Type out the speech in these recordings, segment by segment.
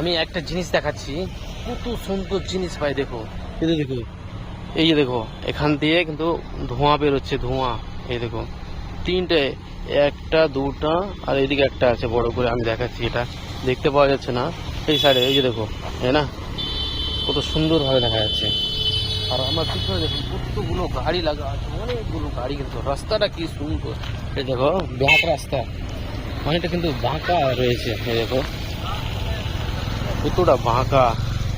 আমি একটা জিনিস দেখাচ্ছি, কত সুন্দর জিনিস ভাই। দেখো এই দেখো, এই যে দেখো এখান দিয়ে কিন্তু ধোঁয়া বেরোচ্ছে, ধোঁয়া। এই দেখো তিনটে, একটা দুটা আর এইদিকে একটা আছে বড় করে, আমি দেখাচ্ছি। এটা দেখতে পাওয়া যাচ্ছে না এই সাইডে, এই যে দেখো, তাই না? কত সুন্দর ভাবে দেখা যাচ্ছে। আর আমার পিছনে দেখুন কতগুলো গাড়ি লাগা আছে, অনেকগুলো গাড়ি। কিন্তু রাস্তাটা কি সুন্দর, এই দেখো ব্যাক রাস্তা, অনেকটা কিন্তু বাঁকা রয়েছে। এই দেখো কতটা বাঁকা,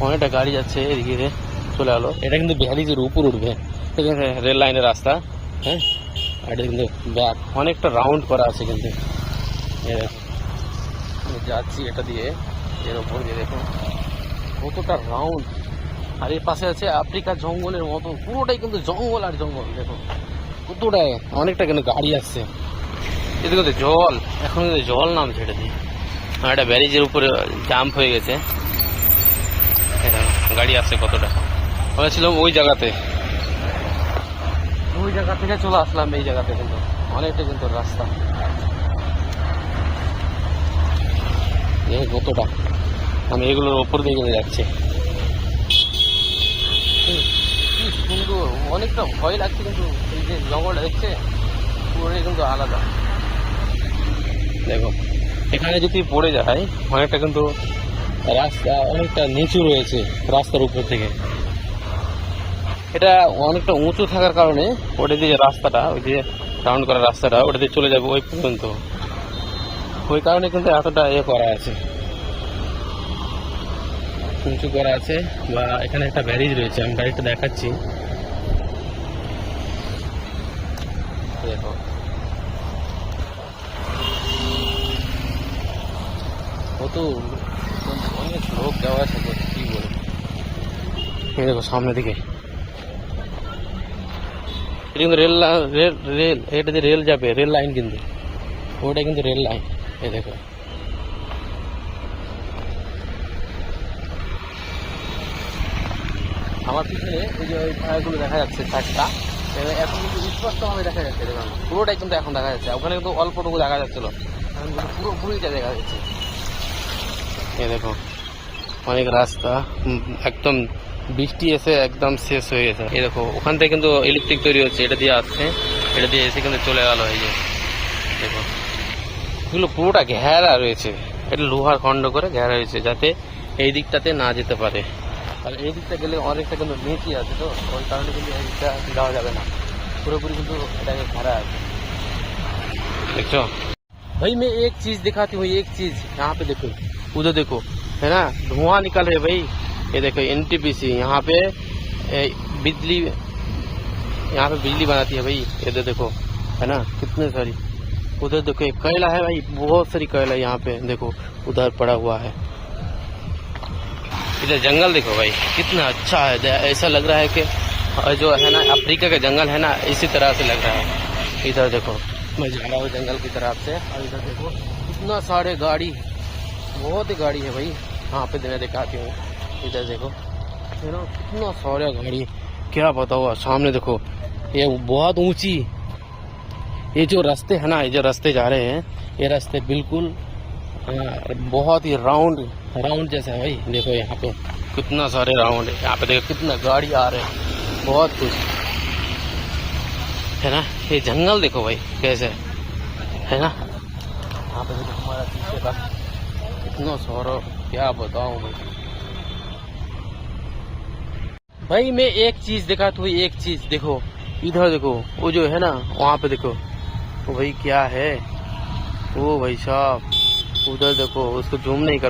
অনেকটা গাড়ি যাচ্ছে এদিকে চলে গেলো। এটা কিন্তু ব্যারিজের উপর উঠবে, রেল লাইনের রাস্তা। হ্যাঁ, এটা কিন্তু ব্যাক অনেকটা রাউন্ড করা আছে কিন্তু। আমি যাচ্ছি এটা দিয়ে, এর ওপর দিয়ে দেখুন কতটা রাউন্ড। আর এর পাশে আছে আফ্রিকার জঙ্গলের মতো, পুরোটাই কিন্তু জঙ্গল আর জঙ্গল। দেখো কতটাই, অনেকটা কিন্তু গাড়ি আসছে। এদিকে তো জল, এখন কিন্তু জল নামছে এটা দিয়ে। আর একটা ব্যারিজের উপরে জাম্প হয়ে গেছে, গাড়ি আসছে কতটা। আমরা ছিলাম ওই জায়গাতে, ওই জায়গা থেকে চলে আসলাম এই জায়গাতে। কিন্তু অনেকটা কিন্তু রাস্তা, কতটা। আমি এগুলোর ওপর দিয়ে কিন্তু যাচ্ছি, সুন্দর। অনেকটা ভয় লাগছে কিন্তু, এই যে জঙ্গলটা দেখছে পুরোটাই কিন্তু আলাদা। দেখো এখানে যদি পড়ে যায়, অনেকটা কিন্তু রাস্তা অনেকটা নিচু রয়েছে রাস্তার উপর থেকে। এটা অনেকটা উঁচু থাকার কারণে ওটা দিয়ে রাস্তাটা, ওই যে রাউন্ড করা রাস্তাটা, ওটা দিয়ে চলে যাবে ওই পর্যন্ত। ওই কারণে কিন্তু এতটা করা আছে, উঁচু করা আছে। বা এখানে একটা ব্যারিজ রয়েছে, আমি ব্যারিজটা দেখাচ্ছি। দেখো কত, অনেক লোক যাওয়া আছে, কি বলে। এই দেখো সামনের দিকে, এটা কিন্তু রেল রেল, এটা দিয়ে রেল যাবে, রেল লাইন কিন্তু, ওটা কিন্তু রেল লাইন। এই দেখো আমার পিছনে ওই যে ওই ভাড়াগুলো দেখা যাচ্ছে চারটা, এখন কিন্তু স্পষ্টভাবে দেখা যাচ্ছে। দেখুন পুরোটাই কিন্তু এখন দেখা যাচ্ছে, ওখানে কিন্তু অল্পটুকু দেখা যাচ্ছিল, এখন কিন্তু পুরোপুরিটা দেখা যাচ্ছে। এই দেখো অনেক রাস্তা, একদম বৃষ্টি এসে একদম শেষ হয়ে গেছে। এই দেখো ওখান থেকে কিন্তু ইলেকট্রিক তৈরি হচ্ছে, এটা দিয়ে আসছে, এটা দিয়ে এসে কিন্তু চলে গেল। এই যে দেখো এগুলো পুরোটা ঘেরা রয়েছে, এটা লোহার খণ্ড করে ঘেরা রয়েছে, যাতে এই দিকটাতে না যেতে পারে। আর এই দিকটা গেলে অনেকটা কিন্তু নিচে আছে, তো ওই কারণে কিন্তু এই দিকটা যাওয়া যাবে না, পুরোপুরি কিন্তু এটাকে ঘেরা আছে। देखो भाई, मैं एक चीज दिखाती हूँ, एक चीज यहाँ पे देखो, उधर देखो, है ना, धुआं निकल रहा है भाई। ये देखो एनटीपीसी, यहाँ पे बिजली, यहाँ पे बिजली बनाती है भाई। इधर देखो, है ना, कितने सारी। उधर देखो एक कोयला है भाई, बहुत सारी कोयला यहाँ पे देखो, उधर पड़ा हुआ है। इधर जंगल देखो भाई कितना अच्छा है, ऐसा लग रहा है कि जो है ना अफ्रीका का जंगल है ना, इसी तरह से लग रहा है। इधर देखो मैं जा रहा हूँ जंगल की तरफ से, और इधर देखो इतना सारे गाड़ी, बहुत ही गाड़ी है भाई। यहाँ पे मैं दिखाती हूँ, इधर देखो है ना, कितना सारे गाड़ी, क्या बताओ। सामने देखो ये बहुत ऊंची, ये जो रास्ते है ना, ये जो रास्ते जा रहे हैं, ये रास्ते बिल्कुल बहुत ही राउंड राउंड जैसा है भाई। देखो यहाँ पे कितना सारे राउंड है, यहाँ पे देखो कितना गाड़ी आ रहे हैं, बहुत कुछ है ना। ये जंगल देखो भाई कैसे है ना, यहाँ पे देखो हमारा पीछे का कितना सारा, क्या बताऊं भाई। मैं एक चीज दिखाता हूँ, एक चीज देखो, इधर देखो वो जो है ना, वहाँ पे देखो वो भाई क्या है, वो भाई साहब उधर देखो, उसको जूम नहीं कर